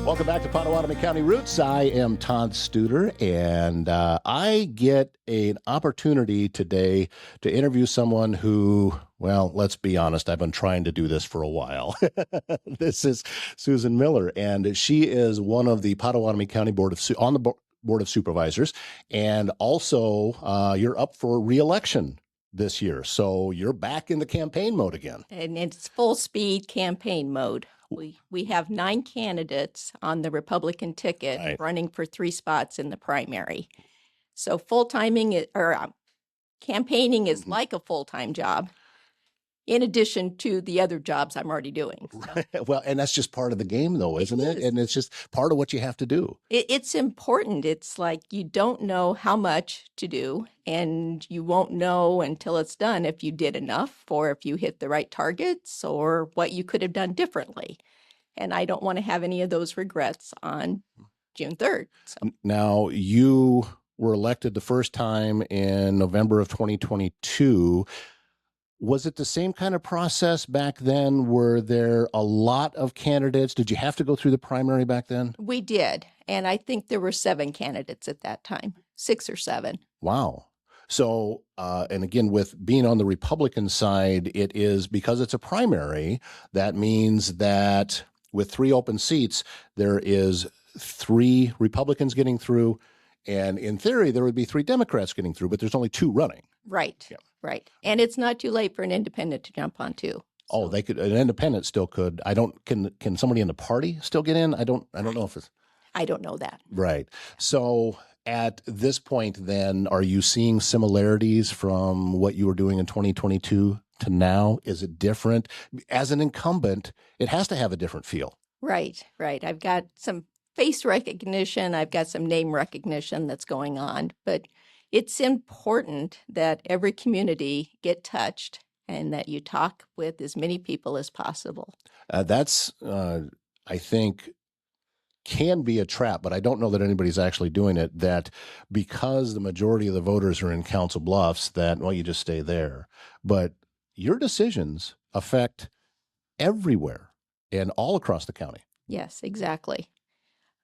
Welcome back to Pottawattamie County Routes. I am Todd Studer, and I get an opportunity today to interview someone who, well, let's be honest, I've been trying to do this for a while. This is Susan Miller, and she is one of the Pottawattamie County Board of Supervisors, and also you're up for re-election this year, so you're back in the campaign mode again. And it's full speed campaign mode. We have 9 candidates on the Republican ticket Right. running for 3 spots in the primary. So campaigning is like a full-time job, in addition to the other jobs I'm already doing. So. Well, and that's just part of the game, though, isn't it? is. And it's just part of what you have to do. It's important. It's like you don't know how much to do, and you won't know until it's done if you did enough or if you hit the right targets or what you could have done differently. And I don't want to have any of those regrets on June 3rd. So. Now, you were elected the first time in November of 2022. Was it the same kind of process back then? Were there a lot of candidates? Did you have to go through the primary back then? We did. And I think there were 7 candidates at that time, 6 or 7. Wow. So, and again, with being on the Republican side, it is because it's a primary, that means that with 3 open seats, there is 3 Republicans getting through. And in theory, there would be 3 Democrats getting through, but there's only 2 running. Right. Yeah. Right. And it's not too late for an independent to jump on too. Oh, they could. An independent still could. Can somebody in the party still get in? I don't know if it's. I don't know that. Right. So at this point, then, are you seeing similarities from what you were doing in 2022 to now? Is it different? As an incumbent, it has to have a different feel. Right. Right. I've got some face recognition. I've got some name recognition that's going on, but it's important that every community get touched and that you talk with as many people as possible. That's, I think, can be a trap, but I don't know that anybody's actually doing it, that because the majority of the voters are in Council Bluffs, that, well, you just stay there. But your decisions affect everywhere and all across the county. Yes, exactly.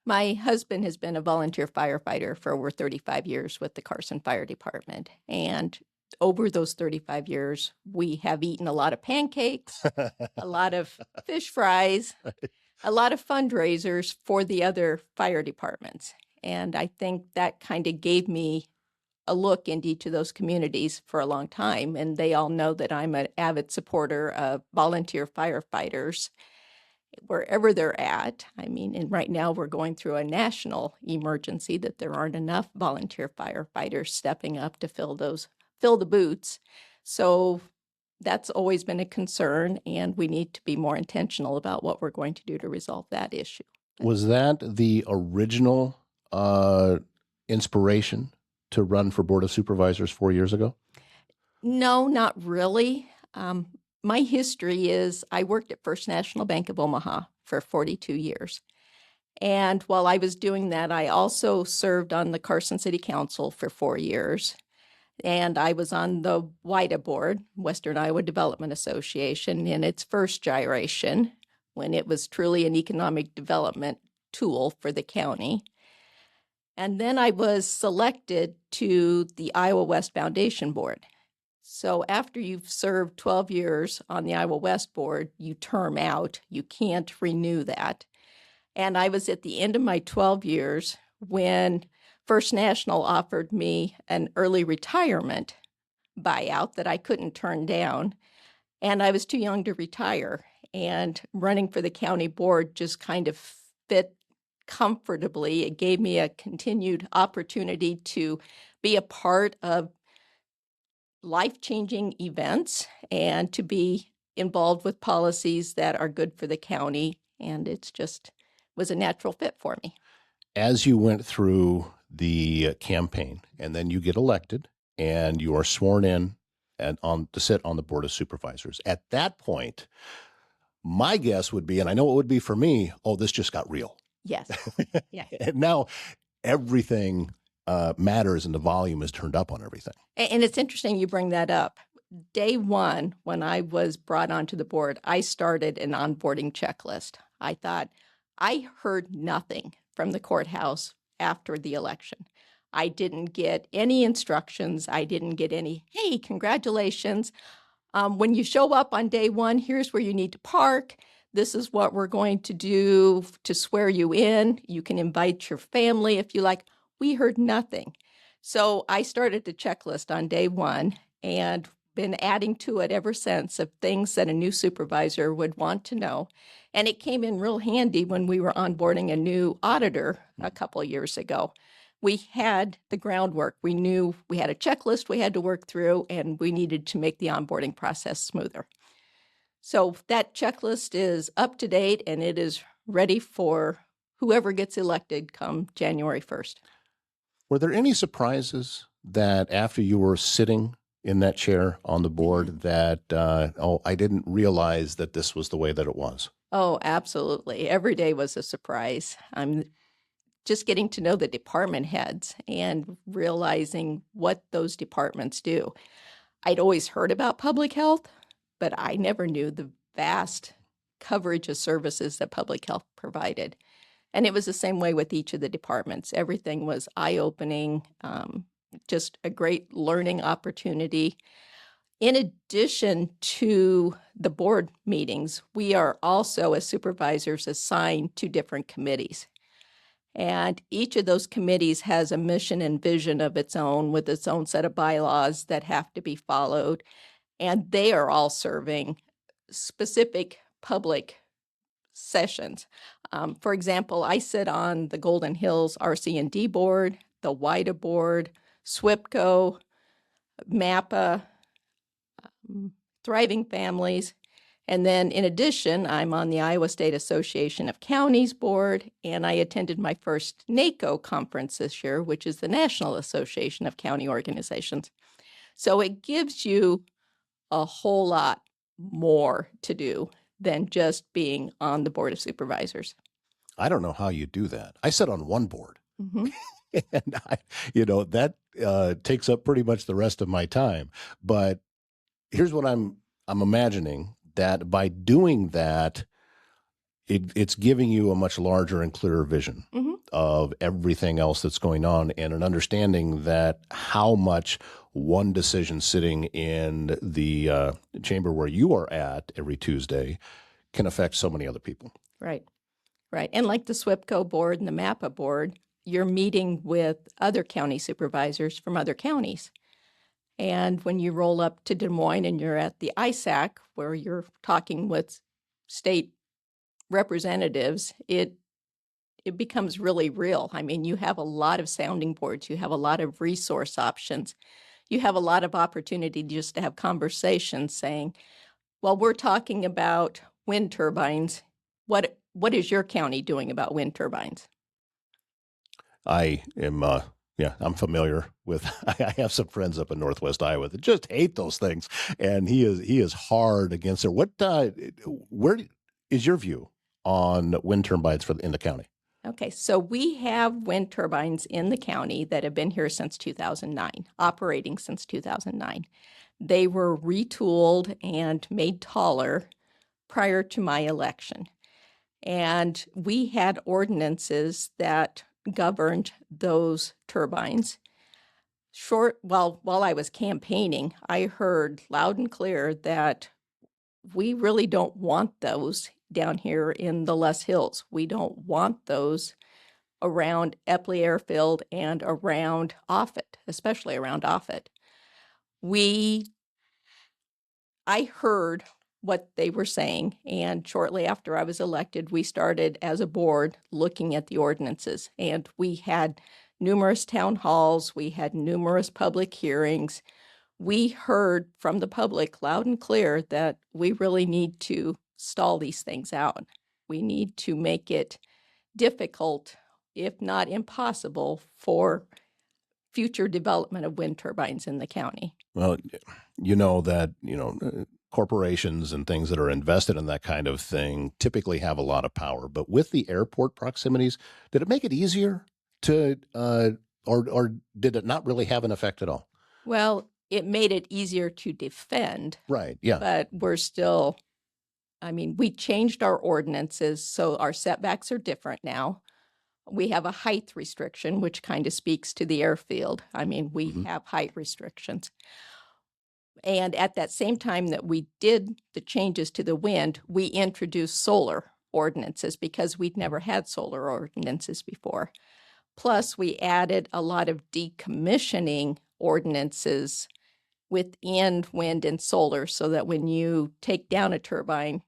My husband has been a volunteer firefighter for over 35 years with the Carson Fire Department. And over those 35 years, we have eaten a lot of pancakes, a lot of fish fries, a lot of fundraisers for the other fire departments. And I think that kind of gave me a look into each of those communities for a long time. And they all know that I'm an avid supporter of volunteer firefighters wherever they're at. I mean, and right now we're going through a national emergency that there aren't enough volunteer firefighters stepping up to fill the boots. So that's always been a concern, and we need to be more intentional about what we're going to do to resolve that issue. Was that the original inspiration to run for Board of Supervisors 4 years ago? No, not really. My history is I worked at First National Bank of Omaha for 42 years. And while I was doing that, I also served on the Carson City Council for 4 years. And I was on the WIDA board, Western Iowa Development Association, in its first gyration, when it was truly an economic development tool for the county. And then I was selected to the Iowa West Foundation Board. So after you've served 12 years on the Iowa West Board, you term out. You can't renew that. And I was at the end of my 12 years when First National offered me an early retirement buyout that I couldn't turn down. And I was too young to retire. And running for the county board just kind of fit comfortably. It gave me a continued opportunity to be a part of life-changing events and to be involved with policies that are good for the county. And it's just was a natural fit for me. As you went through the campaign and then you get elected and you are sworn in and to sit on the Board of Supervisors, at that point, my guess would be, and I know it would be for me, oh, this just got real. Yes. Yeah. And now everything matters and the volume is turned up on everything. And it's interesting you bring that up. Day one, when I was brought onto the board, I started an onboarding checklist. I thought, I heard nothing from the courthouse after the election. I didn't get any instructions. I didn't get any, hey, congratulations. When you show up on day one, here's where you need to park. This is what we're going to do to swear you in. You can invite your family if you like. We heard nothing. So I started a checklist on day one and been adding to it ever since of things that a new supervisor would want to know. And it came in real handy when we were onboarding a new auditor a couple of years ago. We had the groundwork. We knew we had a checklist we had to work through, and we needed to make the onboarding process smoother. So that checklist is up to date, and it is ready for whoever gets elected come January 1st. Were there any surprises that after you were sitting in that chair on the board that, I didn't realize that this was the way that it was? Oh, absolutely. Every day was a surprise. I'm just getting to know the department heads and realizing what those departments do. I'd always heard about public health, but I never knew the vast coverage of services that public health provided. And it was the same way with each of the departments. Everything was eye-opening, just a great learning opportunity. In addition to the board meetings, we are also, as supervisors, assigned to different committees. And each of those committees has a mission and vision of its own with its own set of bylaws that have to be followed. And they are all serving specific public sessions. For example, I sit on the Golden Hills RC&D board, the WIDA board, SWPCO, MAPPA, Thriving Families. And then in addition, I'm on the Iowa State Association of Counties board, and I attended my first NACO conference this year, which is the National Association of County Organizations. So it gives you a whole lot more to do than just being on the Board of Supervisors. I don't know how you do that. I sit on one board. Mm-hmm. And that takes up pretty much the rest of my time. But here's what I'm imagining, that by doing that, it's giving you a much larger and clearer vision of everything else that's going on, and an understanding that how much one decision sitting in the chamber where you are at every Tuesday can affect so many other people. Right. And like the SWPCO board and the MAPPA board, you're meeting with other county supervisors from other counties. And when you roll up to Des Moines and you're at the ISAC, where you're talking with state representatives, it becomes really real. I mean, you have a lot of sounding boards. You have a lot of resource options. You have a lot of opportunity just to have conversations saying, well, we're talking about wind turbines. What is your county doing about wind turbines? I am, I'm familiar with, I have some friends up in Northwest Iowa that just hate those things. And he is hard against it. Where is your view on wind turbines in the county? Okay, so we have wind turbines in the county that have been here since 2009, operating since 2009. They were retooled and made taller prior to my election. And we had ordinances that governed those turbines. While I was campaigning, I heard loud and clear that we really don't want those down here in the Les Hills. We don't want those around Epley Airfield and around Offutt, especially around Offutt. I heard what they were saying, and shortly after I was elected, we started as a board looking at the ordinances, and we had numerous town halls, we had numerous public hearings. We heard from the public loud and clear that we really need to stall these things out. We need to make it difficult, if not impossible, for future development of wind turbines in the county. Well, corporations and things that are invested in that kind of thing typically have a lot of power. But with the airport proximities, did it make it easier to, or did it not really have an effect at all? Well, it made it easier to defend. Right, yeah. But we're still I mean, we changed our ordinances, so our setbacks are different now. We have a height restriction, which kind of speaks to the airfield. I mean, we Mhm. have height restrictions. And at that same time that we did the changes to the wind, we introduced solar ordinances because we'd never had solar ordinances before. Plus, we added a lot of decommissioning ordinances within wind and solar so that when you take down a turbine,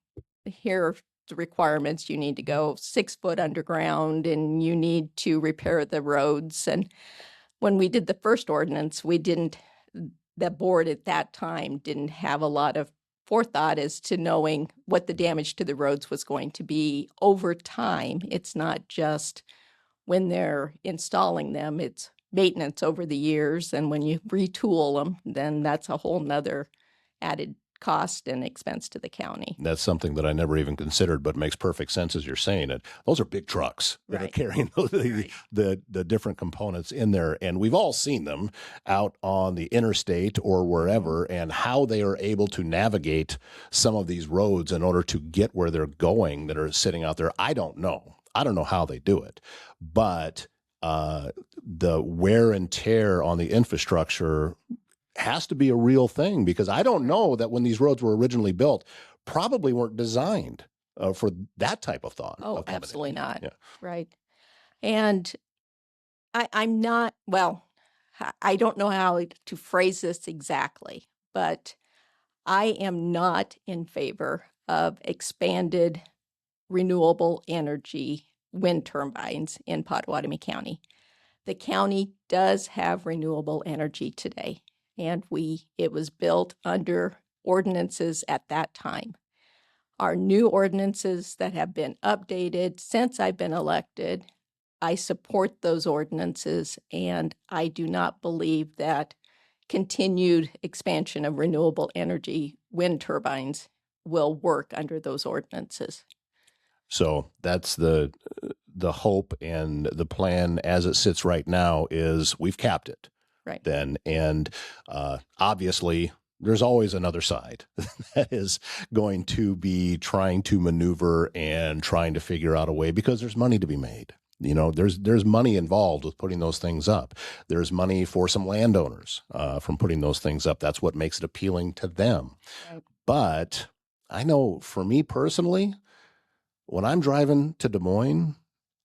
here are the requirements. You need to go 6 foot underground and you need to repair the roads. And when we did the first ordinance, the board at that time didn't have a lot of forethought as to knowing what the damage to the roads was going to be over time. It's not just when they're installing them, it's maintenance over the years. And when you retool them, then that's a whole nother added cost and expense to the county. That's something that I never even considered, but makes perfect sense as you're saying it. Those are big trucks that are Right. carrying the different components in there. And we've all seen them out on the interstate or wherever, and how they are able to navigate some of these roads in order to get where they're going that are sitting out there. I don't know. I don't know how they do it, but the wear and tear on the infrastructure has to be a real thing, because I don't know that when these roads were originally built, probably weren't designed for that type of thought. Oh, of coming in. absolutely not. Yeah. Right. And I'm not, well, I don't know how to phrase this exactly, but I am not in favor of expanded renewable energy wind turbines in Pottawattamie County. The county does have renewable energy today, and it was built under ordinances at that time. Our new ordinances that have been updated since I've been elected, I support those ordinances, and I do not believe that continued expansion of renewable energy wind turbines will work under those ordinances. So that's the hope, and the plan as it sits right now is we've capped it. Right. Then, and obviously there's always another side that is going to be trying to maneuver and trying to figure out a way, because there's money to be made. You know, there's money involved with putting those things up. There's money for some landowners from putting those things up. That's what makes it appealing to them. Right. But I know for me personally, when I'm driving to Des Moines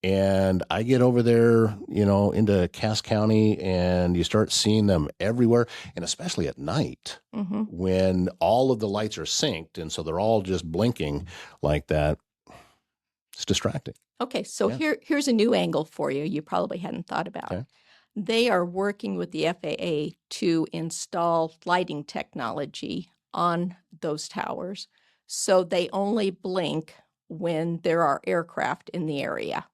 and I get over there, you know, into Cass County, and you start seeing them everywhere, and especially at night Mm-hmm. when all of the lights are synced, and so they're all just blinking like that, it's distracting. Okay, so Yeah. here's a new angle for you you probably hadn't thought about. Okay. They are working with the FAA to install lighting technology on those towers, so they only blink when there are aircraft in the area.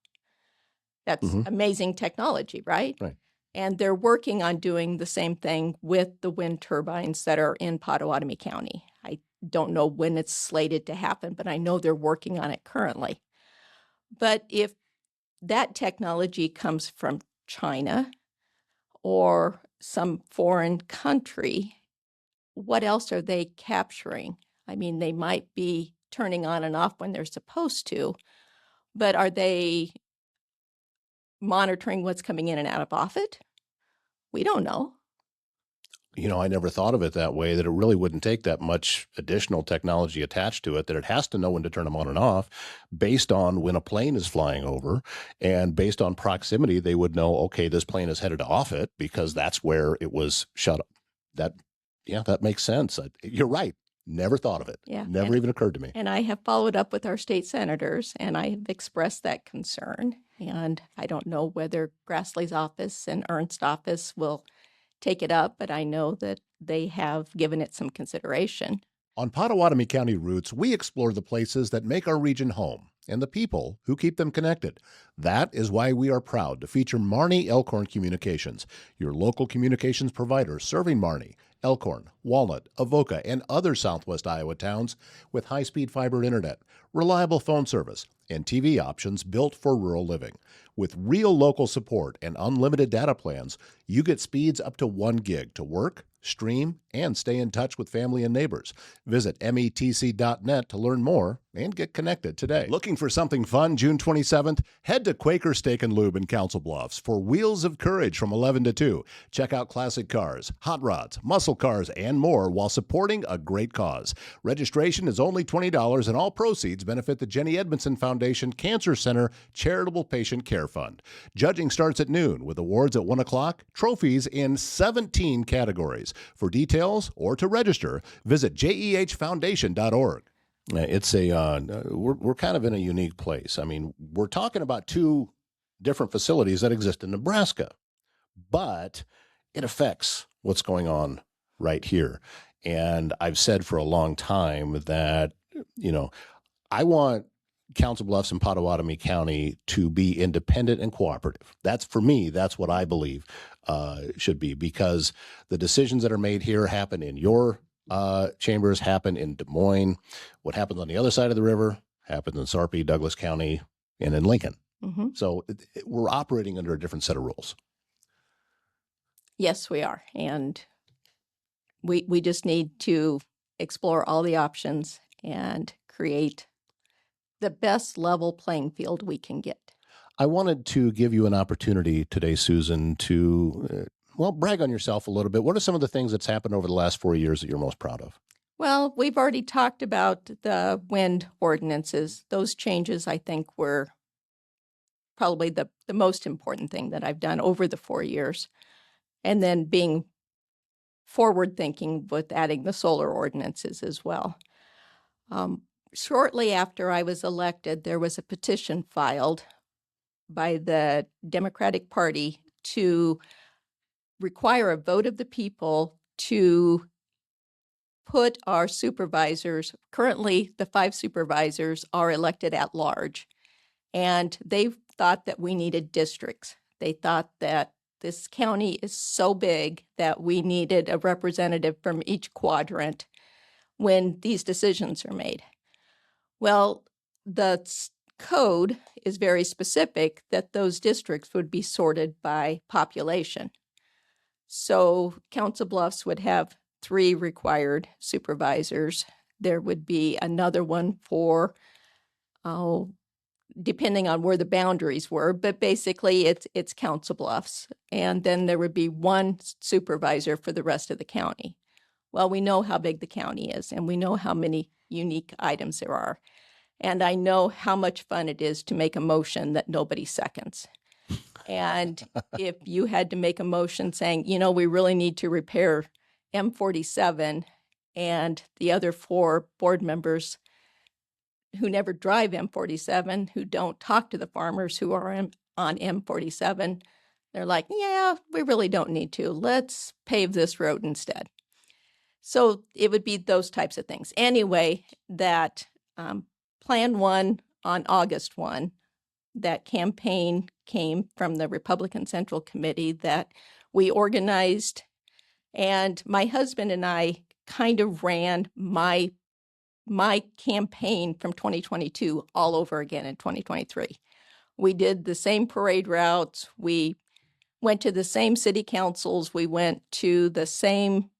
That's Mhm. amazing technology, right? Right. And they're working on doing the same thing with the wind turbines that are in Pottawattamie County. I don't know when it's slated to happen, but I know they're working on it currently. But if that technology comes from China or some foreign country, what else are they capturing? I mean, they might be turning on and off when they're supposed to, but are they monitoring what's coming in and out of Offutt? We don't know. You know, I never thought of it that way, that it really wouldn't take that much additional technology attached to it, that it has to know when to turn them on and off based on when a plane is flying over, and based on proximity, they would know, okay, this plane is headed to Offutt because that's where it was shut up. That makes sense. You're right. Never thought of it. Yeah. Never even occurred to me. And I have followed up with our state senators, and I have expressed that concern. And I don't know whether Grassley's office and Ernst's office will take it up, but I know that they have given it some consideration. On Pottawattamie County Routes, we explore the places that make our region home and the people who keep them connected. That is why we are proud to feature Marnie Elkhorn Communications, your local communications provider serving Marnie, Elkhorn, Walnut, Avoca, and other Southwest Iowa towns with high-speed fiber internet, reliable phone service, and TV options built for rural living. With real local support and unlimited data plans, you get speeds up to 1 gig to work, stream, and stay in touch with family and neighbors. Visit metc.net to learn more and get connected today. Looking for something fun June 27th? Head to Quaker Steak and Lube in Council Bluffs for Wheels of Courage from 11 to 2. Check out classic cars, hot rods, muscle cars, and more while supporting a great cause. Registration is only $20 and all proceeds benefit the Jenny Edmondson Foundation Cancer Center Charitable Patient Care Fund. Judging starts at noon with awards at 1 o'clock, trophies in 17 categories. For details or to register, visit jehfoundation.org. It's we're kind of in a unique place. I mean, we're talking about two different facilities that exist in Nebraska, but it affects what's going on right here. And I've said for a long time that, I want Council Bluffs and Pottawattamie County to be independent and cooperative. That's, for me, that's what I believe should be, because the decisions that are made here happen in your chambers, happen in Des Moines. What happens on the other side of the river happens in Sarpy, Douglas County, and in Lincoln. Mm-hmm. So we're operating under a different set of rules. Yes, we are. And we just need to explore all the options and create the best level playing field we can get. I wanted to give you an opportunity today, Susan, to, brag on yourself a little bit. What are some of the things that's happened over the last 4 years that you're most proud of? Well, we've already talked about the wind ordinances. Those changes, I think, were probably the most important thing that I've done over the 4 years. And then being forward-thinking with adding the solar ordinances as well. Shortly after I was elected, there was a petition filed by the Democratic Party to require a vote of the people to put our supervisors, currently the 5 supervisors are elected at large, and they thought that we needed districts. They thought that this county is so big that we needed a representative from each quadrant when these decisions are made. Well, the code is very specific that those districts would be sorted by population. So Council Bluffs would have 3 required supervisors. There would be another one for, depending on where the boundaries were, but basically it's Council Bluffs. And then there would be 1 supervisor for the rest of the county. Well, we know how big the county is, and we know how many unique items there are. And I know how much fun it is to make a motion that nobody seconds. And if you had to make a motion saying, we really need to repair M47, and the other 4 board members who never drive M47, who don't talk to the farmers who are on M47, they're like, yeah, we really don't need to. Let's pave this road instead. So it would be those types of things. Anyway, that Plan 1 on August 1, that campaign came from the Republican Central Committee that we organized, and my husband and I kind of ran my campaign from 2022 all over again in 2023. We did the same parade routes. We went to the same city councils. We went to the same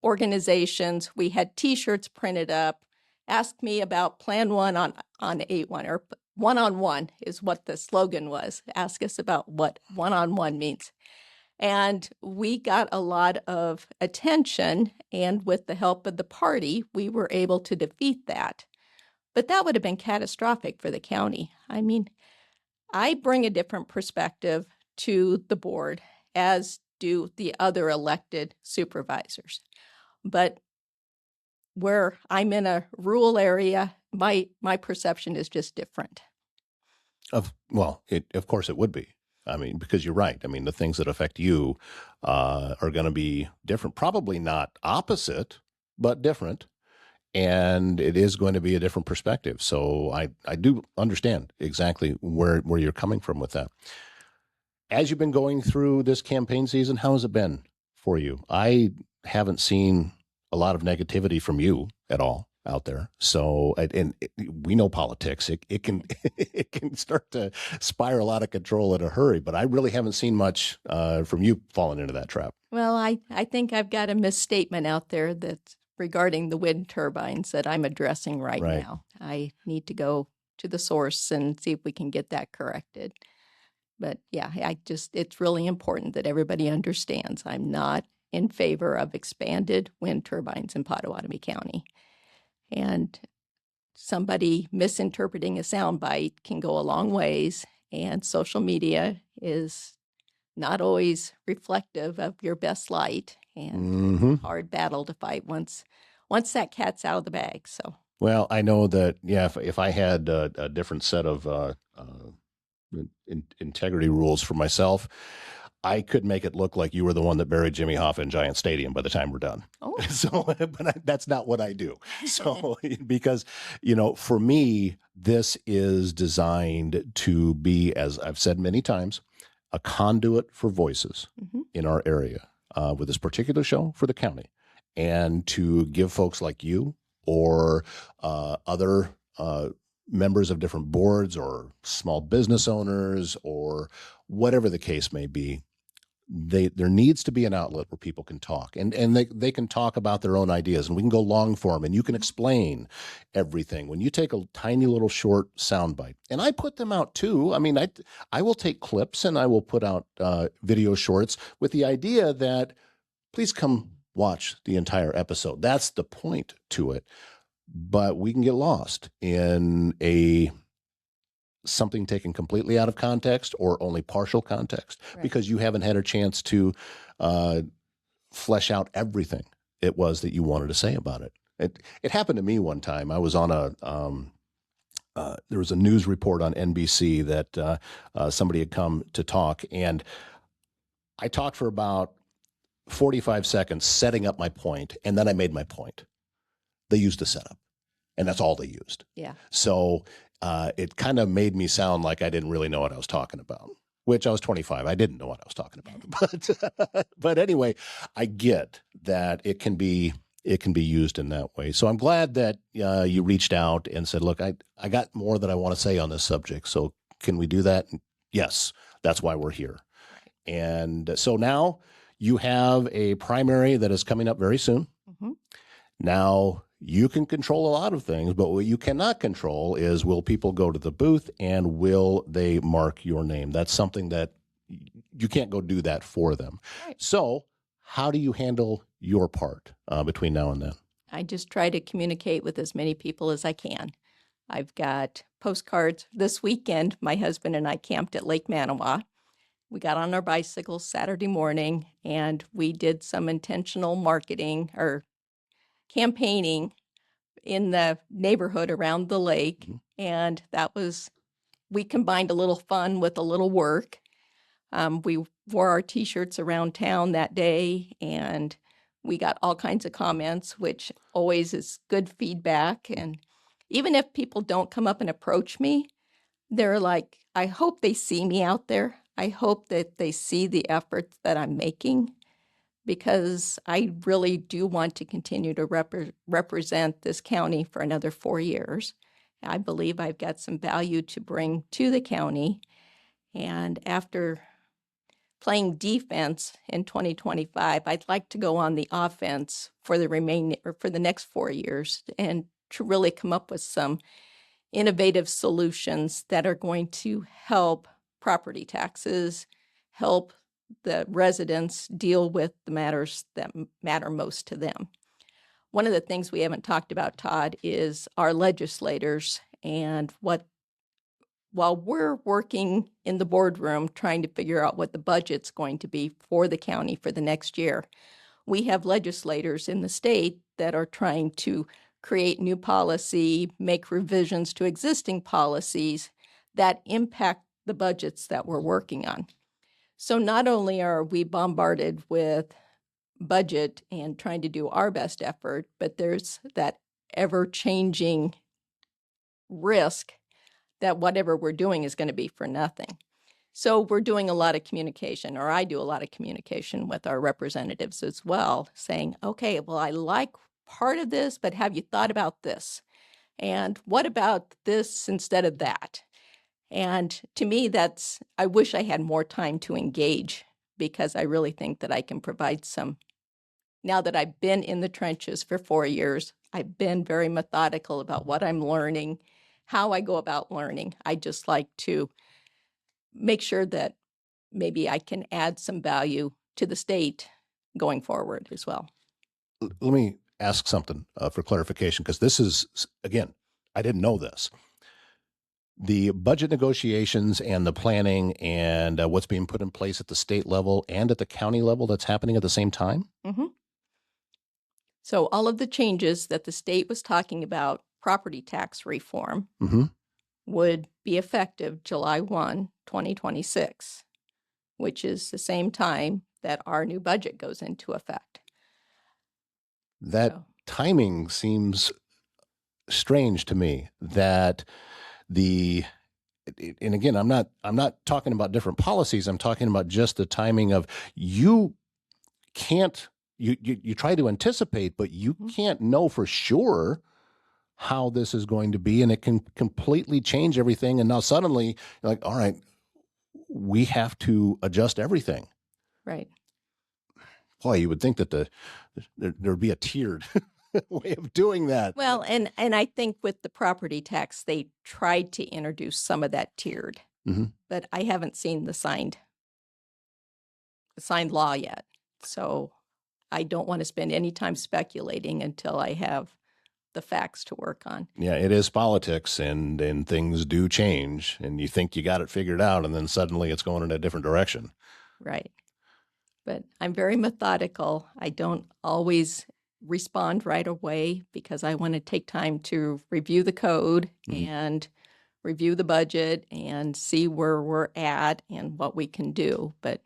organizations. We had T-shirts printed up. Ask me about Plan 1 on 8-1, or one-on-one is what the slogan was. Ask us about what one-on-one means. And we got a lot of attention, and with the help of the party, we were able to defeat that. But that would have been catastrophic for the county. I mean, I bring a different perspective to the board, as do the other elected supervisors. But where I'm in a rural area, my perception is just different. Of course it would be. I mean, because you're right. I mean, the things that affect you are going to be different, probably not opposite, but different. And it is going to be a different perspective. So I do understand exactly where you're coming from with that. As you've been going through this campaign season, how has it been for you? I haven't seen a lot of negativity from you at all. out there. So, we know politics. It can it can start to spiral out of control in a hurry. But I really haven't seen much from you falling into that trap. Well, I think I've got a misstatement out there that's regarding the wind turbines that I'm addressing right Right. now. I need to go to the source and see if we can get that corrected. But yeah, it's really important that everybody understands I'm not in favor of expanded wind turbines in Pottawattamie County. And somebody misinterpreting a soundbite can go a long ways, and social media is not always reflective of your best light, and it's a hard battle to fight once that cat's out of the bag. So, Well, I know that, yeah, if I had a different set of integrity rules for myself, I could make it look like you were the one that buried Jimmy Hoffa in Giant Stadium by the time we're done. oh, So, that's not what I do. So, because, for me, this is designed to be, as I've said many times, a conduit for voices mhm. in our area with this particular show for the county, and to give folks like you or other members of different boards or small business owners or whatever the case may be, there needs to be an outlet where people can talk, and they can talk about their own ideas, and we can go long form, and you can explain everything. When you take a tiny little short soundbite, and I put them out too. I mean, I will take clips and I will put out video shorts with the idea that please come watch the entire episode. That's the point to it. But we can get lost in something taken completely out of context or only partial context, Right. because you haven't had a chance to flesh out everything it was that you wanted to say about it. It happened to me one time. I was on there was a news report on NBC that somebody had come to talk, and I talked for about 45 seconds setting up my point, and then I made my point. They used a setup, and that's all they used. Yeah. So it kind of made me sound like I didn't really know what I was talking about, which I was 25. I didn't know what I was talking about. But anyway, I get that it can be used in that way. So I'm glad that you reached out and said, look, I got more that I want to say on this subject. So can we do that? Yes, that's why we're here. Right. And so now you have a primary that is coming up very soon. Mhm. Now, you can control a lot of things, but what you cannot control is, will people go to the booth and will they mark your name? That's something that you can't go do that for them. Right. So how do you handle your part between now and then? I just try to communicate with as many people as I can. I've got postcards. This weekend, my husband and I camped at Lake Manawa. We got on our bicycles Saturday morning, and we did some intentional marketing or campaigning in the neighborhood around the lake. Mhm. And we combined a little fun with a little work. We wore our T-shirts around town that day, and we got all kinds of comments, which always is good feedback. And even if people don't come up and approach me, they're like, I hope they see me out there. I hope that they see the efforts that I'm making, because I really do want to continue to represent this county for another 4 years. I believe I've got some value to bring to the county. And after playing defense in 2025, I'd like to go on the offense for the next 4 years, and to really come up with some innovative solutions that are going to help property taxes, help the residents deal with the matters that matter most to them. One of the things we haven't talked about, Todd, is our legislators, and while we're working in the boardroom trying to figure out what the budget's going to be for the county for the next year, we have legislators in the state that are trying to create new policy, make revisions to existing policies that impact the budgets that we're working on. So not only are we bombarded with budget and trying to do our best effort, but there's that ever-changing risk that whatever we're doing is going to be for nothing. So we're doing a lot of communication, or I do a lot of communication with our representatives as well, saying, okay, well, I like part of this, but have you thought about this? And what about this instead of that? And to me, I wish I had more time to engage because I really think that I can provide some. Now that I've been in the trenches for 4 years, I've been very methodical about what I'm learning, how I go about learning. I just like to make sure that maybe I can add some value to the state going forward as well. Let me ask something for clarification, because this is, again, I didn't know this. The budget negotiations and the planning and what's being put in place at the state level and at the county level, that's happening at the same time? Mm-hmm. So all of the changes that the state was talking about, property tax reform, Mm-hmm. would be effective July 1, 2026, which is the same time that our new budget goes into effect. That timing seems strange to me, that and again, I'm not talking about different policies. I'm talking about just the timing of you try to anticipate, but you can't know for sure how this is going to be, and it can completely change everything. And now suddenly you're like, all right, we have to adjust everything. Right. Boy, you would think that there'd be a tiered way of doing that. Well, and I think with the property tax, they tried to introduce some of that tiered, but I haven't seen the signed law yet. So I don't want to spend any time speculating until I have the facts to work on. Yeah, it is politics, and things do change, and you think you got it figured out, and then suddenly it's going in a different direction. Right. But I'm very methodical. I don't always respond right away because I want to take time to review the code and review the budget and see where we're at and what we can do. But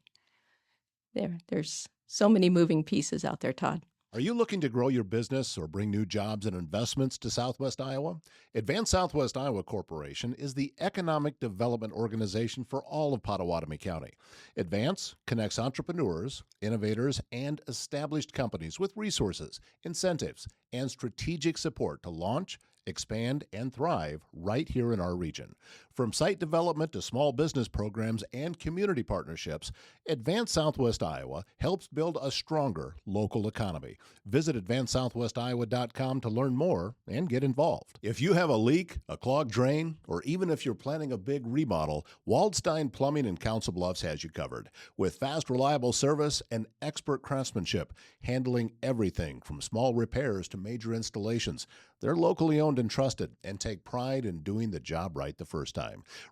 there's so many moving pieces out there, Todd. Are you looking to grow your business or bring new jobs and investments to Southwest Iowa? Advance Southwest Iowa Corporation is the economic development organization for all of Pottawattamie County. Advance connects entrepreneurs, innovators, and established companies with resources, incentives, and strategic support to launch, expand, and thrive right here in our region. From site development to small business programs and community partnerships, Advance Southwest Iowa helps build a stronger local economy. Visit advancesouthwestiowa.com to learn more and get involved. If you have a leak, a clogged drain, or even if you're planning a big remodel, Waldstein Plumbing in Council Bluffs has you covered. With fast, reliable service and expert craftsmanship, handling everything from small repairs to major installations. They're locally owned and trusted and take pride in doing the job right the first time.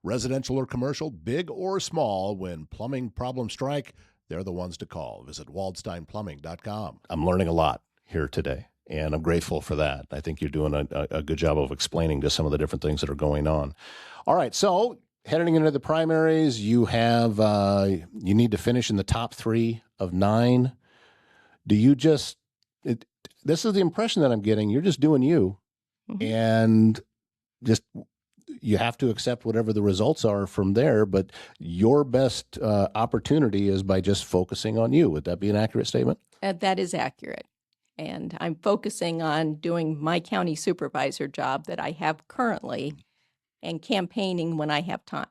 Residential or commercial, big or small, when plumbing problems strike, they're the ones to call. Visit waldsteinplumbing.com. I'm learning a lot here today, and I'm grateful for that. I think you're doing a good job of explaining just some of the different things that are going on. All right, so heading into the primaries, you have you need to finish in the top 3 of 9. Do you just this is the impression that I'm getting. You're just doing you, and just you have to accept whatever the results are from there. But your best opportunity is by just focusing on you. Would that be an accurate statement? That is accurate. And I'm focusing on doing my county supervisor job that I have currently and campaigning when I have time.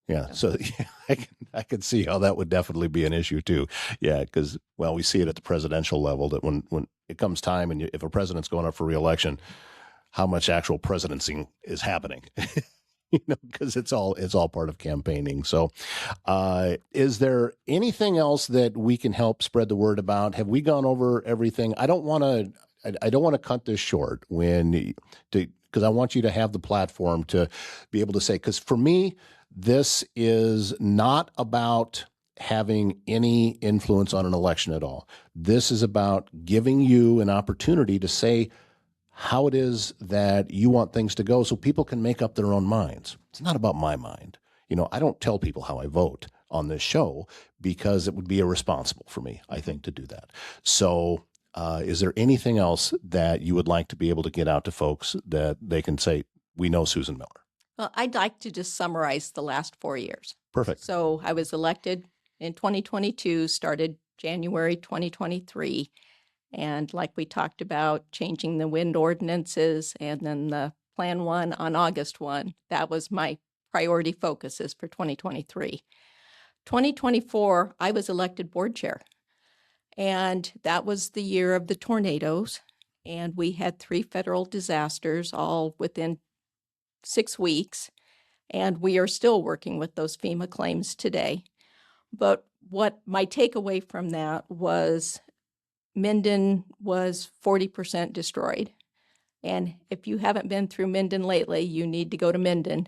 Yeah, so I can see how that would definitely be an issue too. Yeah, because, well, we see it at the presidential level that when it comes time and if a president's going up for re-election, how much actual presidencing is happening, because it's all part of campaigning. So is there anything else that we can help spread the word about? Have we gone over everything? I don't want to cut this short because I want you to have the platform to be able to say, because for me, this is not about having any influence on an election at all. This is about giving you an opportunity to say how it is that you want things to go so people can make up their own minds. It's not about my mind. I don't tell people how I vote on this show because it would be irresponsible for me, I think, to do that. So is there anything else that you would like to be able to get out to folks that they can say, we know Susan Miller? Well, I'd like to just summarize the last 4 years. Perfect. So I was elected in 2022, started January 2023, And like we talked about, changing the wind ordinances, and then the Plan 1 on August 1, that was my priority focuses for 2023. 2024, I was elected board chair, and that was the year of the tornadoes, and we had 3 federal disasters all within 6 weeks, and we are still working with those FEMA claims today. But what my takeaway from that was Minden was 40% destroyed. And if you haven't been through Minden lately, you need to go to Minden.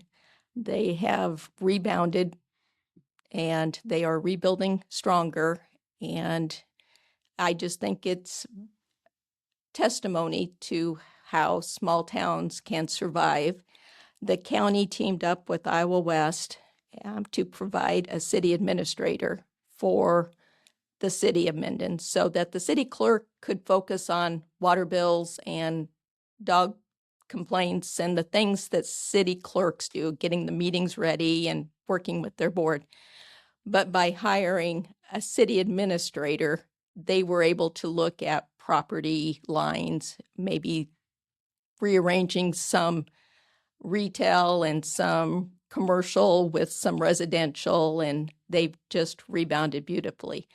They have rebounded and they are rebuilding stronger. And I just think it's testimony to how small towns can survive. The county teamed up with Iowa West to provide a city administrator for the city of Minden so that the city clerk could focus on water bills and dog complaints and the things that city clerks do, getting the meetings ready and working with their board. But by hiring a city administrator, they were able to look at property lines, maybe rearranging some retail and some commercial with some residential, and they've just rebounded beautifully.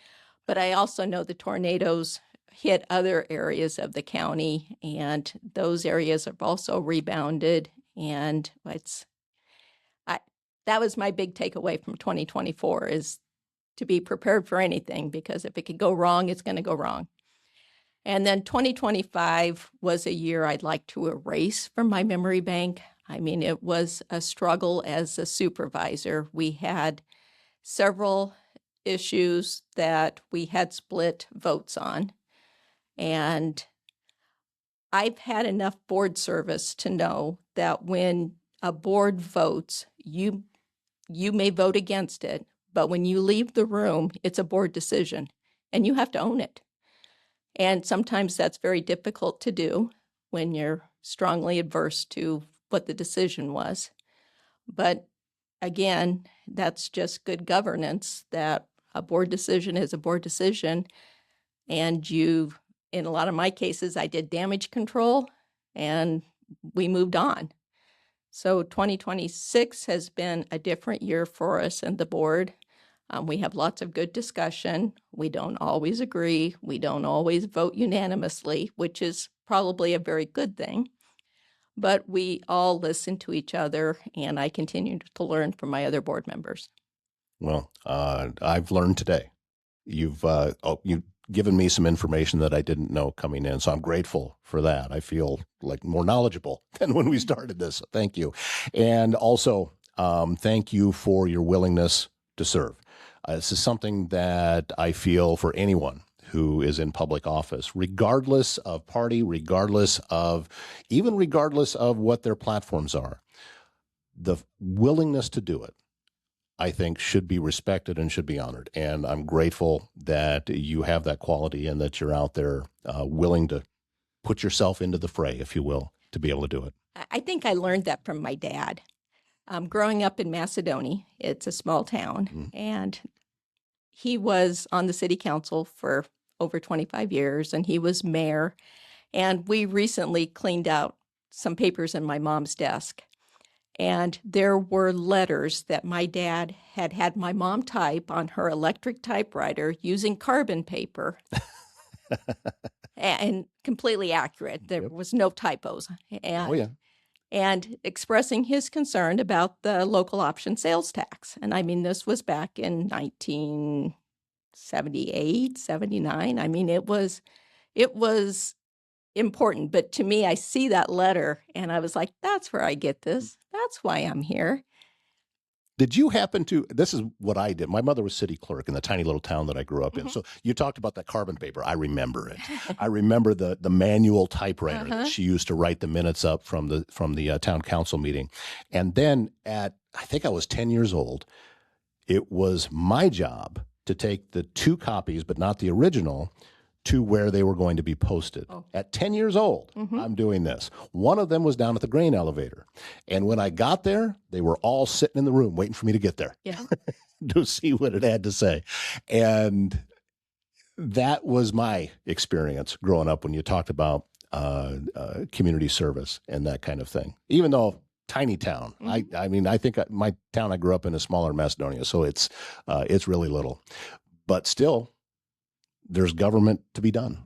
But I also know the tornadoes hit other areas of the county, and those areas have also rebounded. And that was my big takeaway from 2024 is to be prepared for anything, because if it could go wrong, it's going to go wrong. And then 2025 was a year I'd like to erase from my memory bank. I mean, it was a struggle as a supervisor. We had several issues that we had split votes on. And I've had enough board service to know that when a board votes, you may vote against it, but when you leave the room, it's a board decision and you have to own it. And sometimes that's very difficult to do when you're strongly adverse to what the decision was. But again, that's just good governance, that a board decision is a board decision. And in a lot of my cases, I did damage control and we moved on. So 2026 has been a different year for us and the board. We have lots of good discussion. We don't always agree. We don't always vote unanimously, which is probably a very good thing. But we all listen to each other, and I continue to learn from my other board members. Well, I've learned today. You've given me some information that I didn't know coming in, so I'm grateful for that. I feel like more knowledgeable than when we started this. Thank you. And also, thank you for your willingness to serve. This is something that I feel for anyone who is in public office, regardless of party, regardless of what their platforms are. The willingness to do it, I think, should be respected and should be honored. And I'm grateful that you have that quality and that you're out there willing to put yourself into the fray, if you will, to be able to do it. I think I learned that from my dad. Growing up in Macedonia, it's a small town, and he was on the city council for over 25 years, and he was mayor. And we recently cleaned out some papers in my mom's desk. And there were letters that my dad had my mom type on her electric typewriter using carbon paper. And completely accurate. There was no typos. And expressing his concern about the local option sales tax. And I mean, this was back in 1978, 79. I mean, it was important. But to me, I see that letter and I was like, that's where I get this. That's why I'm here. Did you happen to, this is what I did. My mother was city clerk in the tiny little town that I grew up in. So you talked about that carbon paper. I remember it. I remember the manual typewriter that she used to write the minutes up from the town council meeting. And then I think I was 10 years old, it was my job to take the 2 copies, but not the original, to where they were going to be posted. At 10 years old, I'm doing this. One of them was down at the grain elevator. And when I got there, they were all sitting in the room waiting for me to get there to see what it had to say. And that was my experience growing up when you talked about community service and that kind of thing. Even though tiny town, I mean, I think my town I grew up in is smaller than Macedonia, so it's really little, but still, there's government to be done.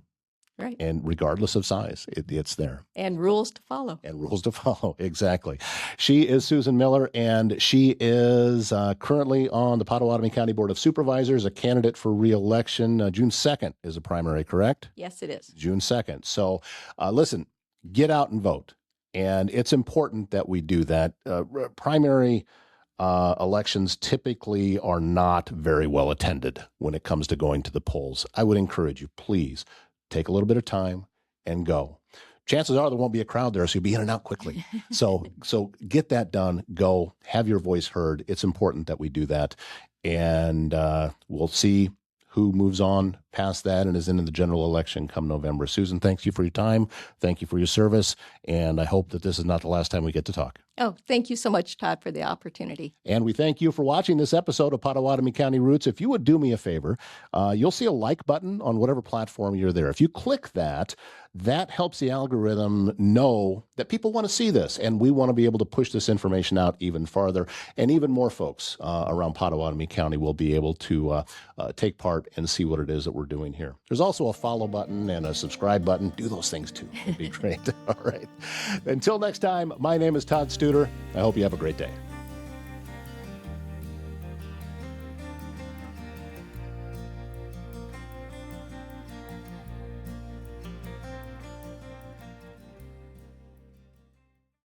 Right. And regardless of size, it's there. And rules to follow. And rules to follow, exactly. She is Susan Miller, and she is currently on the Pottawattamie County Board of Supervisors, a candidate for re-election. June 2nd is a primary, correct? Yes, it is. June 2nd. So listen, get out and vote. And it's important that we do that. Primary elections typically are not very well attended when it comes to going to the polls. I would encourage you, please, take a little bit of time and go. Chances are there won't be a crowd there, so you'll be in and out quickly. So get that done. Go. Have your voice heard. It's important that we do that. And we'll see who moves on past that and is in the general election come November. Susan, thank you for your time. Thank you for your service. And I hope that this is not the last time we get to talk. Oh, thank you so much, Todd, for the opportunity. And we thank you for watching this episode of Pottawattamie County Routes. If you would do me a favor, you'll see a like button on whatever platform you're there. If you click that, that helps the algorithm know that people want to see this, and we want to be able to push this information out even farther, and even more folks around Pottawattamie County will be able to take part and see what it is that we're doing here. There's also a follow button and a subscribe button. Do those things too. It'd be great. All right. Until next time, my name is Todd Studer. I hope you have a great day.